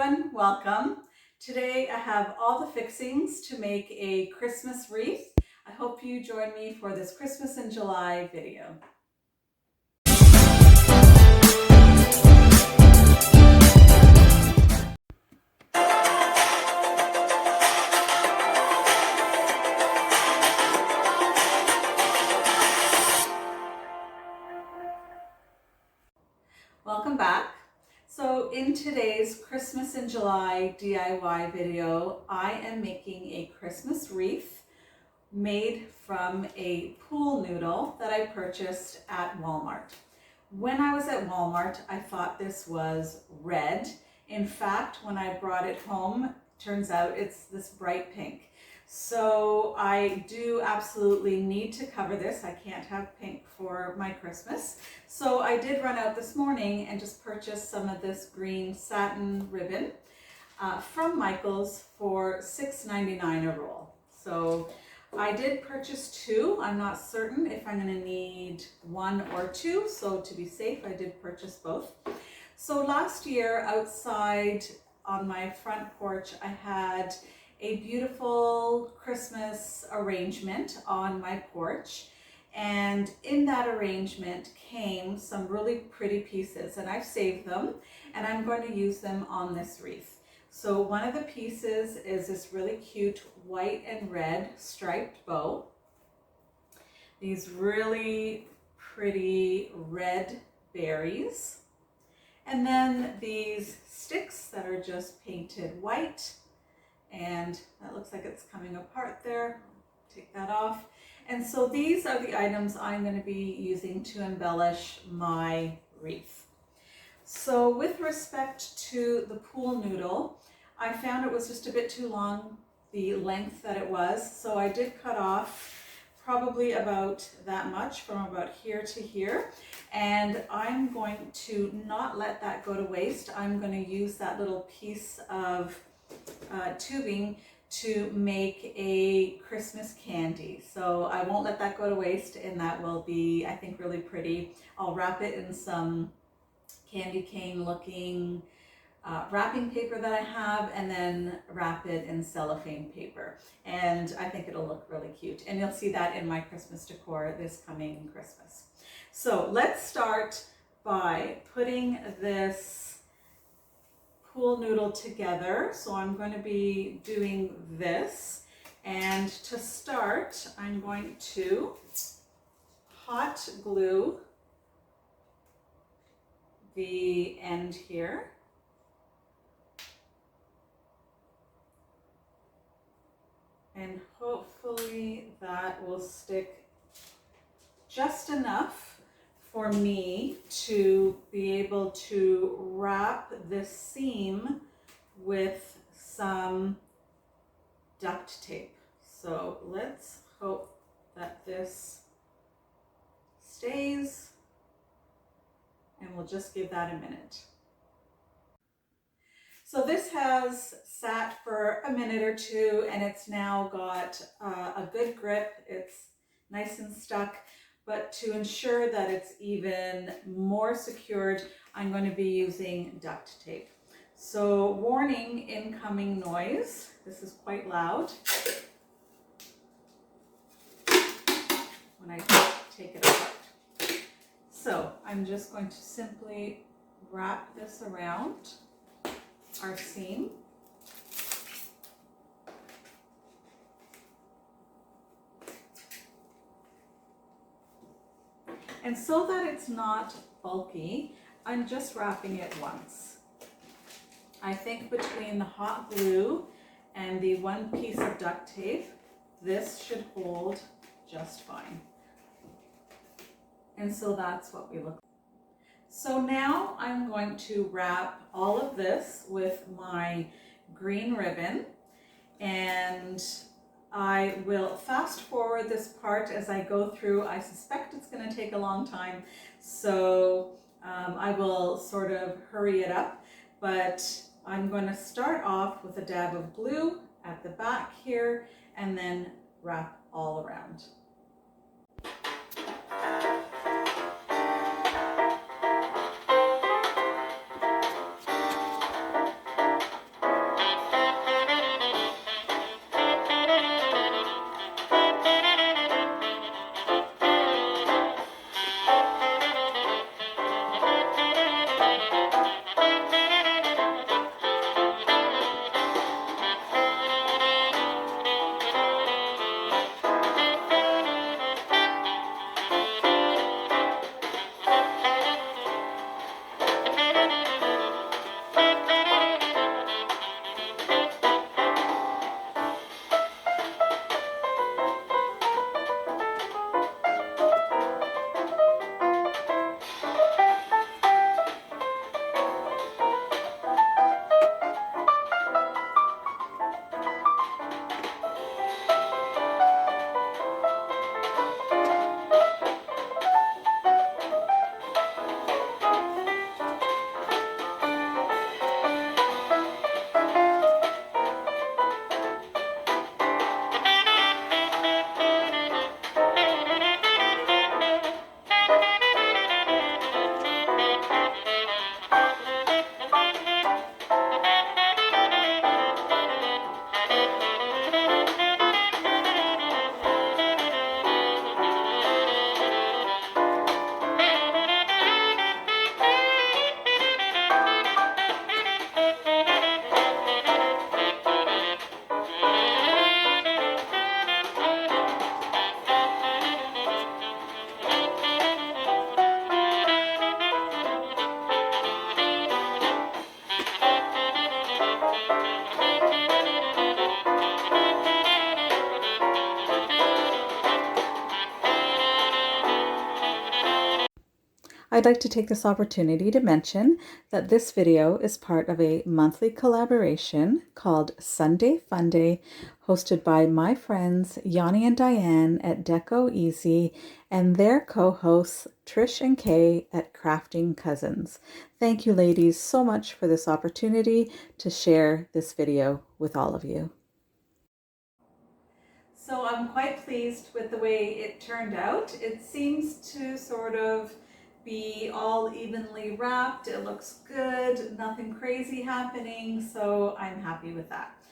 everyone, welcome. Today I have all the fixings to make a Christmas wreath. I hope you join me for this Christmas in July video. Welcome back. So in today's Christmas in July DIY video, I am making a Christmas wreath made from a pool noodle that I purchased at Walmart. When I was at Walmart, I thought this was red. In fact, when I brought it home, turns out it's this bright pink. So I do absolutely need to cover this. I can't have pink for my Christmas. So I did run out this morning and just purchased some of this green satin ribbon from Michael's for $6.99 a roll. So I did purchase two. I'm not certain if I'm going to need one or two, so to be safe, I did purchase both. So last year outside on my front porch, I had a beautiful Christmas arrangement on my porch, and in that arrangement came some really pretty pieces, and I've saved them and I'm going to use them on this wreath. So one of the pieces is this really cute white and red striped bow. These really pretty red berries. And then these sticks that are just painted white. And that looks like it's coming apart there. Take that off. And so these are the items I'm going to be using to embellish my wreath. So with respect to the pool noodle, I found it was just a bit too long, the length that it was. So I did cut off probably about that much, from about here to here. And I'm going to not let that go to waste. I'm going to use that little piece of tubing to make a Christmas candy. So I won't let that go to waste, and that will be, I think, really pretty. I'll wrap it in some candy cane looking wrapping paper that I have, and then wrap it in cellophane paper. And I think it'll look really cute. And you'll see that in my Christmas decor this coming Christmas. So let's start by putting this pool noodle together. So I'm going to be doing this. And to start, I'm going to hot glue the end here. And hopefully that will stick just enough for me to be able to wrap this seam with some duct tape. So let's hope that this stays, and we'll just give that a minute. So this has sat for a minute or two, and it's now got a good grip. It's nice and stuck, but to ensure that it's even more secured, I'm going to be using duct tape. So warning, incoming noise. This is quite loud when I take it apart. So I'm just going to simply wrap this around our seam. And so that it's not bulky, I'm just wrapping it once. I think between the hot glue and the one piece of duct tape, this should hold just fine. And so that's what we look like. So now I'm going to wrap all of this with my green ribbon, and I will fast forward this part as I go through. I suspect it's going to take a long time, so I will sort of hurry it up, but I'm going to start off with a dab of glue at the back here and then wrap all around. I'd like to take this opportunity to mention that this video is part of a monthly collaboration called Sunday Funday, hosted by my friends Yanni and Diane at Deco Easy and their co-hosts Trish and Kay at Crafting Cousins. Thank you ladies so much for this opportunity to share this video with all of you. So I'm quite pleased with the way it turned out. It seems to sort of be all evenly wrapped. It looks good, nothing crazy happening, so I'm happy with that.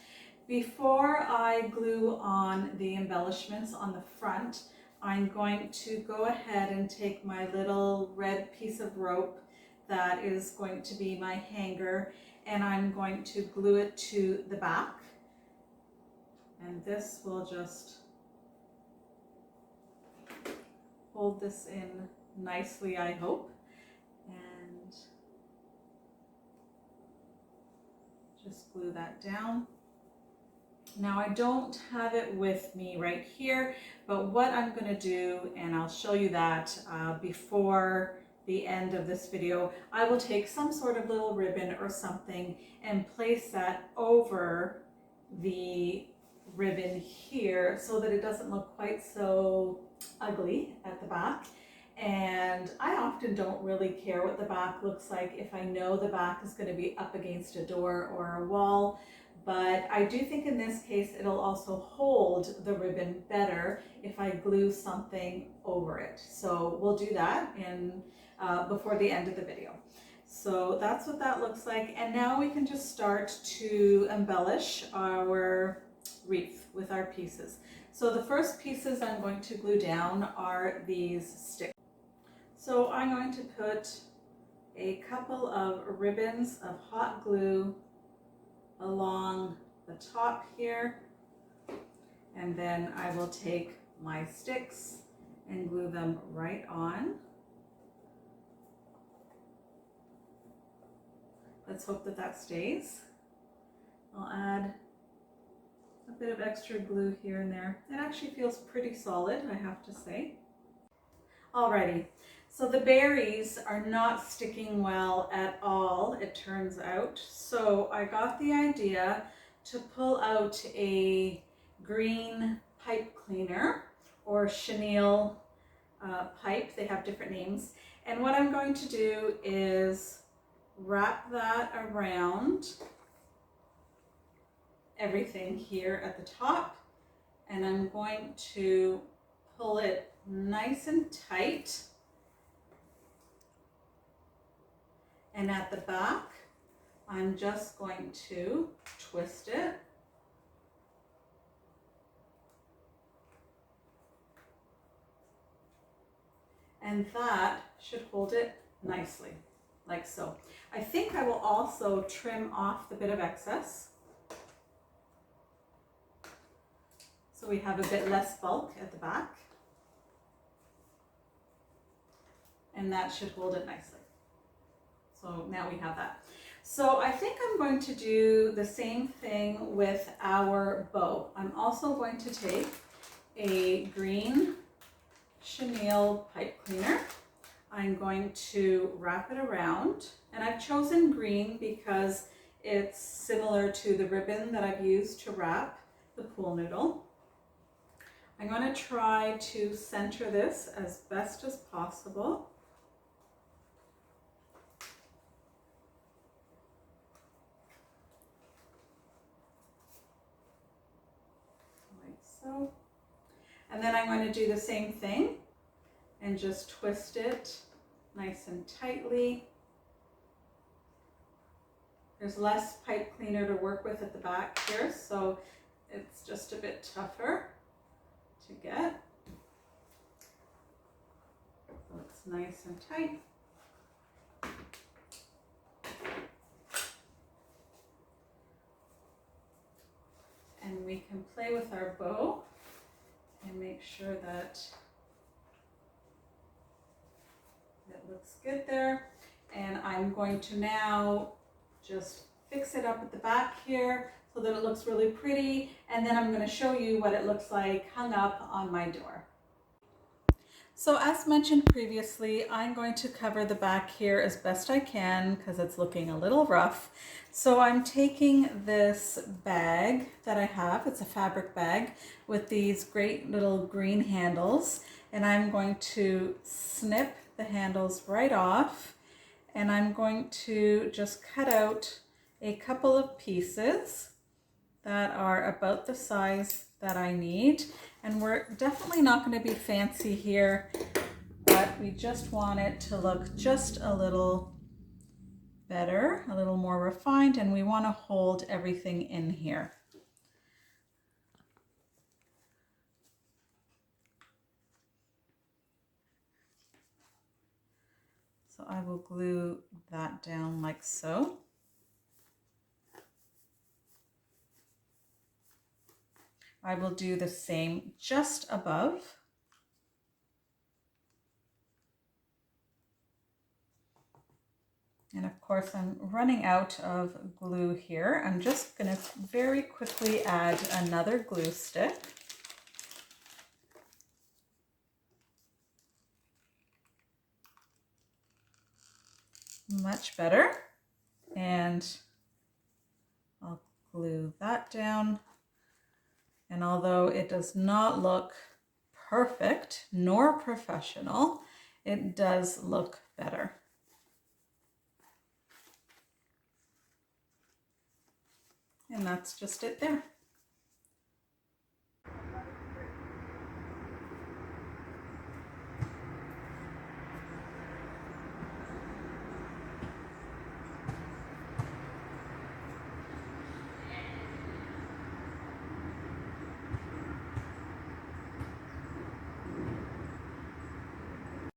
Before I glue on the embellishments on the front, I'm going to go ahead and take my little red piece of rope that is going to be my hanger, and I'm going to glue it to the back. And this will just hold this in nicely, I hope. And just glue that down. Now I don't have it with me right here, but what I'm going to do, and I'll show you that before the end of this video, I will take some sort of little ribbon or something and place that over the ribbon here so that it doesn't look quite so ugly at the back. And I often don't really care what the back looks like if I know the back is going to be up against a door or a wall, but I do think in this case it'll also hold the ribbon better if I glue something over it. So we'll do that before the end of the video. So that's what that looks like, and now we can just start to embellish our wreath with our pieces. So the first pieces I'm going to glue down are these sticks. So I'm going to put a couple of ribbons of hot glue along the top here, and then I will take my sticks and glue them right on. Let's hope that that stays. I'll add a bit of extra glue here and there. It actually feels pretty solid, I have to say. Alrighty, so the berries are not sticking well at all, it turns out. So I got the idea to pull out a green pipe cleaner or chenille pipe. They have different names. And what I'm going to do is wrap that around everything here at the top, and I'm going to pull it nice and tight, and at the back I'm just going to twist it and that should hold it nicely, like so. I think I will also trim off the bit of excess so we have a bit less bulk at the back, and that should hold it nicely. So now we have that. So I think I'm going to do the same thing with our bow. I'm also going to take a green chenille pipe cleaner. I'm going to wrap it around, and I've chosen green because it's similar to the ribbon that I've used to wrap the pool noodle. I'm going to try to center this as best as possible. Like so. And then I'm going to do the same thing and just twist it nice and tightly. There's less pipe cleaner to work with at the back here, so it's just a bit tougher to get. So it's nice and tight. And we can play with our bow and make sure that it looks good there. And I'm going to now just fix it up at the back here so that it looks really pretty, and then I'm going to show you what it looks like hung up on my door. So as mentioned previously, I'm going to cover the back here as best I can because it's looking a little rough. So I'm taking this bag that I have, it's a fabric bag with these great little green handles, and I'm going to snip the handles right off, and I'm going to just cut out a couple of pieces that are about the size that I need. And we're definitely not going to be fancy here, but we just want it to look just a little better, a little more refined, and we want to hold everything in here. So I will glue that down like so. I will do the same just above. And of course, I'm running out of glue here. I'm just going to very quickly add another glue stick. Much better. And I'll glue that down. And although it does not look perfect nor professional, it does look better. And that's just it there.